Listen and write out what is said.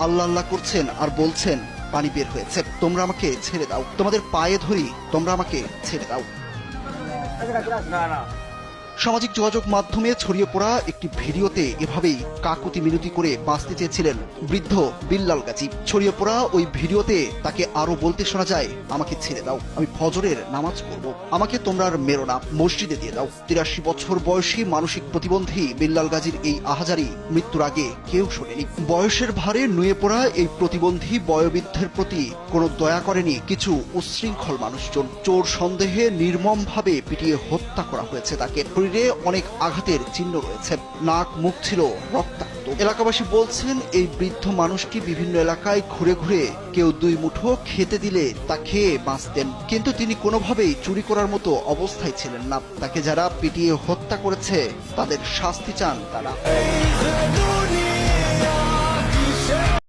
আল্লাহ আল্লাহ করছেন আর বলছেন পানি বের হয়েছে, তোমরা আমাকে ছেড়ে দাও, তোমাদের পায়ে ধরি, তোমরা আমাকে ছেড়ে দাও। সামাজিক যোগাযোগ মাধ্যমে ছড়িয়ে পড়া একটি ভিডিওতে এভাবেই কাকুতি মিনতি করে বাঁচতে চেয়েছিলেন বৃদ্ধ বিল্লাল গাজী। ছড়িয়ে পড়া ওই ভিডিওতে তাকে আরো বলতে শোনা যায়, আমাকে ছেড়ে দাও, আমি ফজরের নামাজ পড়ব, আমাকে তোমরা আর মেরো না, মসজিদে দিয়ে দাও। ৮৩ বছর বয়সী মানসিক প্রতিবন্ধী বিল্লাল গাজীর এই আহাজারি মৃত্যুর আগে কেউ শোনেনি। বয়সের ভারে নুয়ে পড়া এই প্রতিবন্ধী বয়োবৃদ্ধের প্রতি কোনো দয়া করেনি কিছু উচ্ছৃঙ্খল মানুষজন। চোর সন্দেহে নির্মমভাবে পিটিয়ে হত্যা করা হয়েছে তাকে। শরীরে অনেক আঘাতের চিহ্ন রয়েছে, নাক মুখ ছিল রক্তাক্ত। এলাকাবাসী বলছেন এই বৃদ্ধ মানুষটি বিভিন্ন এলাকায় ঘুরে ঘুরে কেউ 2 মুঠো খেতে দিলে তা খেয়ে বাঁচতেন, কিন্তু তিনি কোনোভাবেই চুরি করার মতো অবস্থায় ছিলেন না। তাকে যারা পিটিয়ে হত্যা করেছে তাদের শাস্তি চান তারা।